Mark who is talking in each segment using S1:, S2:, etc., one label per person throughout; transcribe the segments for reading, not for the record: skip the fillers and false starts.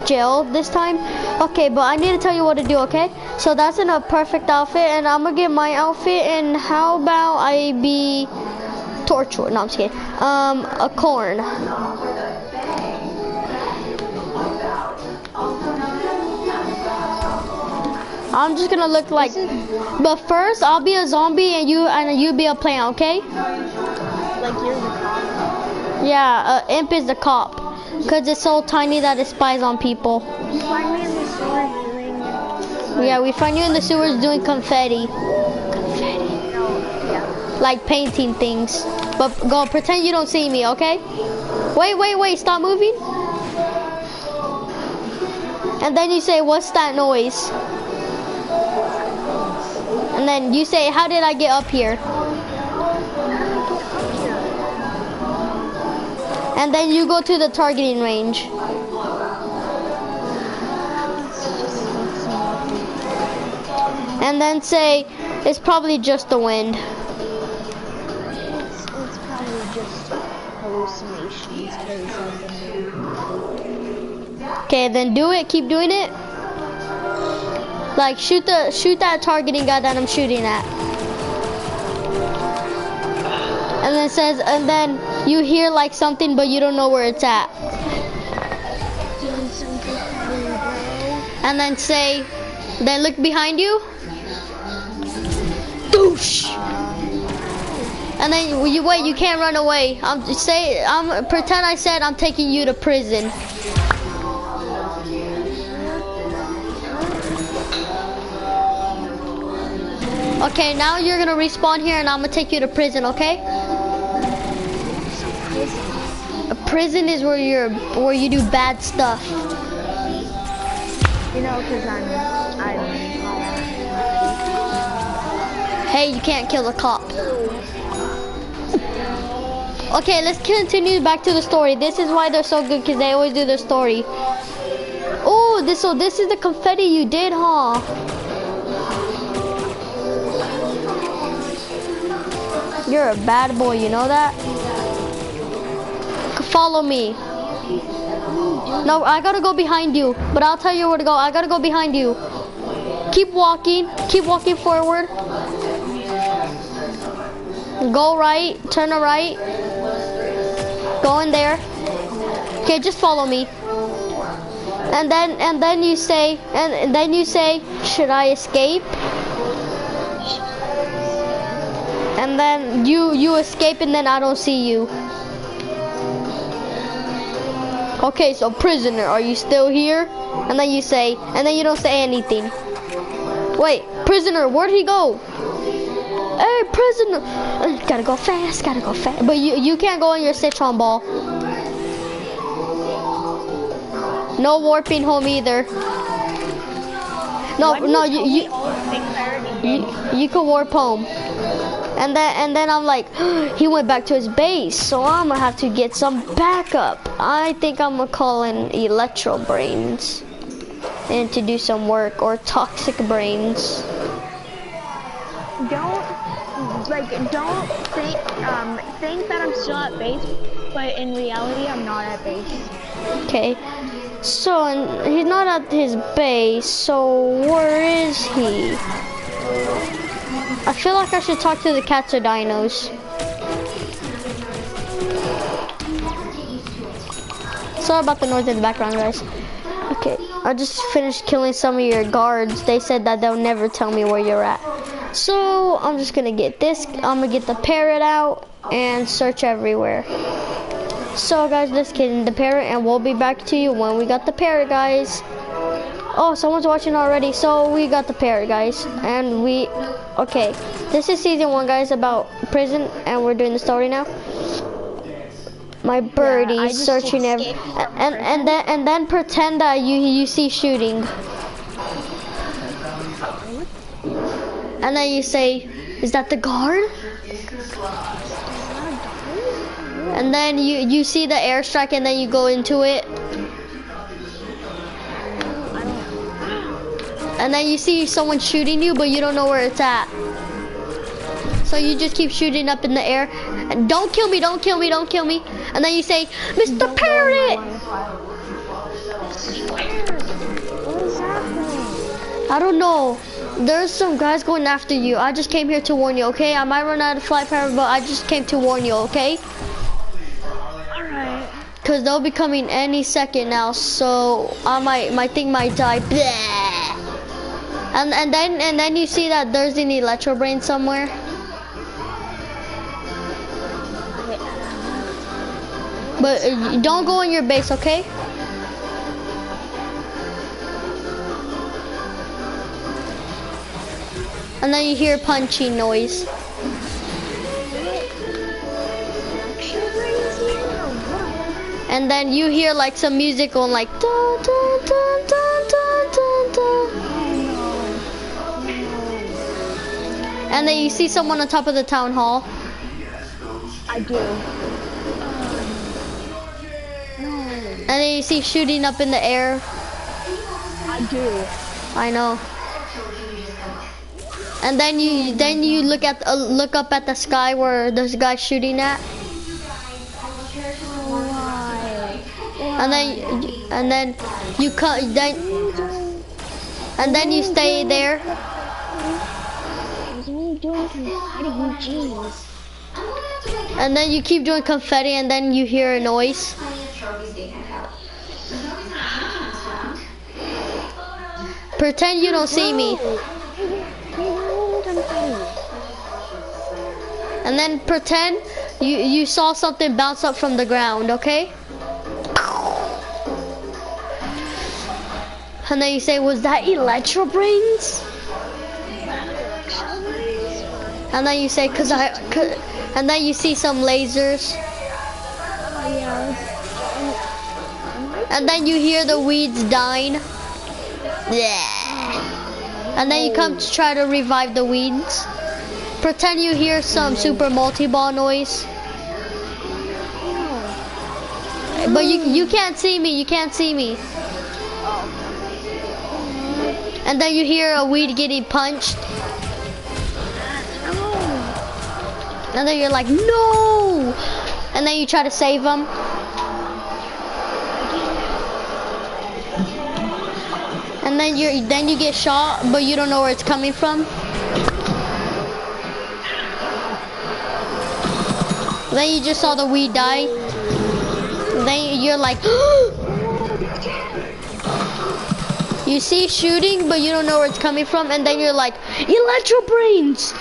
S1: jail this time. Okay, but I need to tell you what to do, okay? So that's in a perfect outfit, and I'm gonna get my outfit, and how about I be torture? No, I'm just kidding. A corn. I'm just gonna look like, but first I'll be a zombie and you be a plant, okay?
S2: Like you're the cop.
S1: Yeah, imp is the cop, cause it's so tiny that it spies on people.
S2: You find me in the sewers doing.
S1: Yeah, we find you in the sewers doing confetti. Confetti.
S2: No, yeah.
S1: Like painting things. But go pretend you don't see me, okay? Wait, stop moving. And then you say, what's that noise? And then you say, how did I get up here? And then you go to the targeting range. And then say, it's probably just the wind.
S2: It's probably just hallucinations.
S1: Okay, then do it. Keep doing it. Like shoot that targeting guy that I'm shooting at. And then it says, and then you hear like something, but you don't know where it's at. And then say, then look behind you. Doosh. And then you wait. You can't run away. Pretend I said I'm taking you to prison. Okay, now you're gonna respawn here and I'm gonna take you to prison, okay? A prison is where you do bad stuff.
S2: You know, because I'm
S1: Hey, you can't kill a cop. Okay, let's continue back to the story. This is why they're so good, because they always do their story. Oh, this is the confetti you did, huh? You're a bad boy, you know that? Follow me. No, I gotta go behind you, but I'll tell you where to go. I gotta go behind you. Keep walking forward. Go right, turn to right. Go in there. Okay, just follow me. And then you say, should I escape? And then you escape and then I don't see you. Okay, so prisoner, are you still here? And then you say, and then you don't say anything. Wait, prisoner, where'd he go? Hey, prisoner. Gotta go fast. But you can't go in your citron ball. No warping home either. No, you can warp home. And then I'm like, he went back to his base, so I'm gonna have to get some backup. I think I'm gonna call in Electro Brains and to do some work, or Toxic Brains.
S2: Don't think that I'm still at base, but in reality I'm not at base.
S1: Okay, so he's not at his base, so where is he? I feel like I should talk to the cats or dinos. Sorry about the noise in the background, guys. Okay, I just finished killing some of your guards. They said that they'll never tell me where you're at. So I'm just gonna get this. I'm gonna get the parrot out and search everywhere. So guys, let's get in the parrot and we'll be back to you when we got the parrot, guys. Oh, someone's watching already. So we got the parrot, guys, and okay, this is season 1, guys, about prison, and we're doing the story now. My birdie's searching and then pretend that you see shooting, and then you say, is that the guard? And then you see the airstrike and then you go into it. And then you see someone shooting you, but you don't know where it's at. So you just keep shooting up in the air. And don't kill me, don't kill me, don't kill me. And then you say, Mr. Parrot!
S2: What is happening?
S1: I don't know. There's some guys going after you. I just came here to warn you, okay? I might run out of flight power, but I just came to warn you, okay?
S2: Alright.
S1: Cause they'll be coming any second now, so I my thing might die. Bleh. And then you see that there's an electro brain somewhere. But don't go in your base, okay? And then you hear punching noise. And then you hear like some music going like dun, dun, dun, dun, dun, dun, dun. And then you see someone on top of the town hall.
S2: I do.
S1: And then you see shooting up in the air.
S2: I do.
S1: I know. And then you look up at the sky where this guy's shooting at.
S2: Why?
S1: And then you cut and then you stay there.
S2: What are you doing confetti? Jeez.
S1: And then you keep doing confetti, and then you hear a noise. Pretend you don't see me. And then pretend you saw something bounce up from the ground, okay? And then you say, was that electro brains? And then you say, and then you see some lasers. And then you hear the weeds dying. Yeah. And then you come to try to revive the weeds. Pretend you hear some super multi-ball noise. But you can't see me, you can't see me. And then you hear a weed getting punched. And then you're like, no! And then you try to save them. And then you get shot, but you don't know where it's coming from. Then you just saw the weed die. Then you're like, you see shooting, but you don't know where it's coming from. And then you're like, electro brains.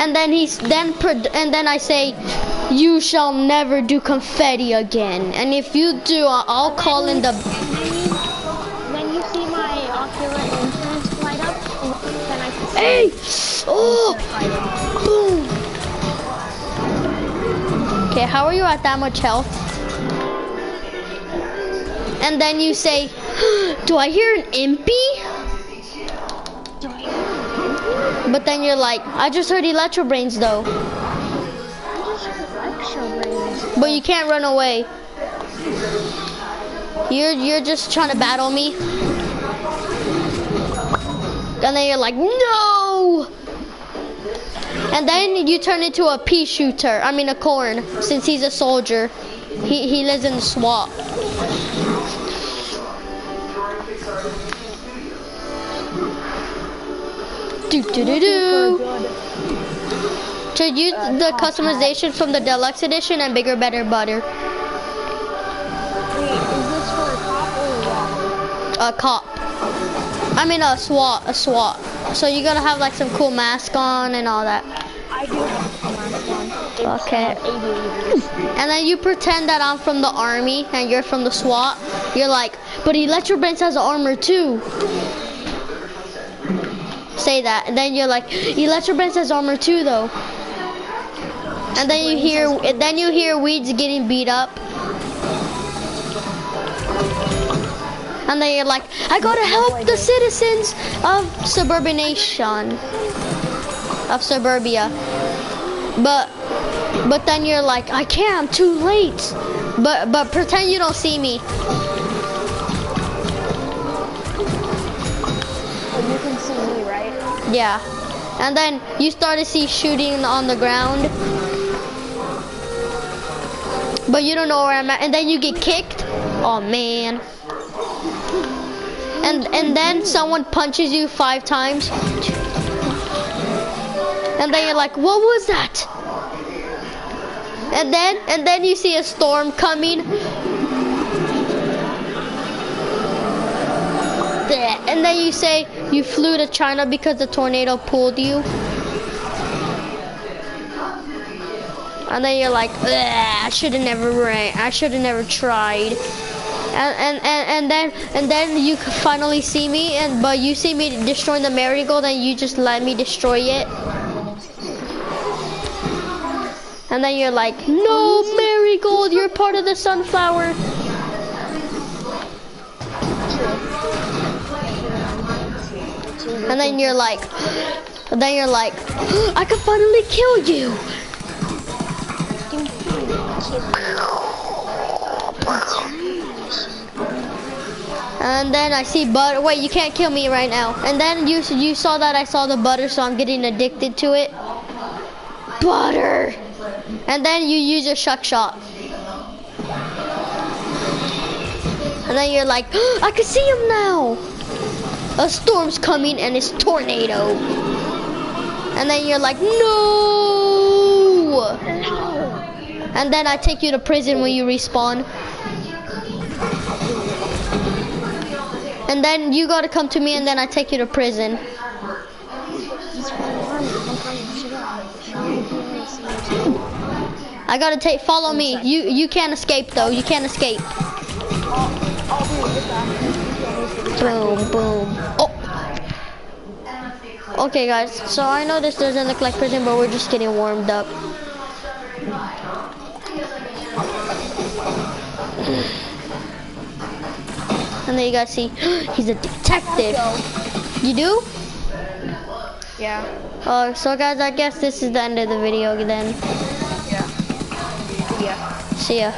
S1: And then I say, you shall never do confetti again. And if you do, I'll call in the.
S2: When you see my ocular entrance light up, then I can say,
S1: Hey! Oh! Boom! Okay, how are you at that much health? And then you say, do I hear an impy? But then you're like, I just heard electro brains though. But you can't run away. You're just trying to battle me. And then you're like, no! And then you turn into a pea shooter. I mean a corn, since he's a soldier. He lives in the swamp. Do. To use the customization from the deluxe edition and bigger, better butter.
S2: Wait, is this for a cop or a walker?
S1: A cop. I mean a SWAT. So you gotta have like some cool mask on and all that.
S2: I do have a mask on. It's,
S1: Okay.
S2: aviators.
S1: And then you pretend that I'm from the army and you're from the SWAT. You're like, but Electro Brains has armor too. Say that. And then you're like, Electro Brains has armor too though. And then you hear Weeds getting beat up. And then you're like, I gotta help the citizens of Suburbination. Of Suburbia. But then you're like, I can't, I'm too late. But pretend you don't see me.
S2: But you can see me, right?
S1: Yeah. And then you start to see shooting on the ground. but you don't know where I'm at, and then you get kicked. Oh man. And then someone punches you 5 times. And then you're like, what was that? And then you see a storm coming. And then you say you flew to China because the tornado pulled you. And then you're like, I should have never ran. I should have never tried. And then you finally see me, but you see me destroying the marigold, and you just let me destroy it. And then you're like, no, marigold, you're part of the sunflower. And then you're like, I can finally kill you. And then I see butter. Wait, you can't kill me right now. And then you saw that I saw the butter, so I'm getting addicted to it. Butter. And then you use a shuck shot. And then you're like, I can see him now. A storm's coming and it's tornado. And then you're like, no. And then I take you to prison when you respawn. And then you gotta come to me, and then I take you to prison. I gotta follow me. You can't escape though. You can't escape. Boom, boom. Oh. Okay, guys. So I know this doesn't look like prison, but we're just getting warmed up. And then you guys see, he's a detective. You do?
S2: Yeah.
S1: So guys, I guess this is the end of the video then.
S2: Yeah. Yeah.
S1: See ya.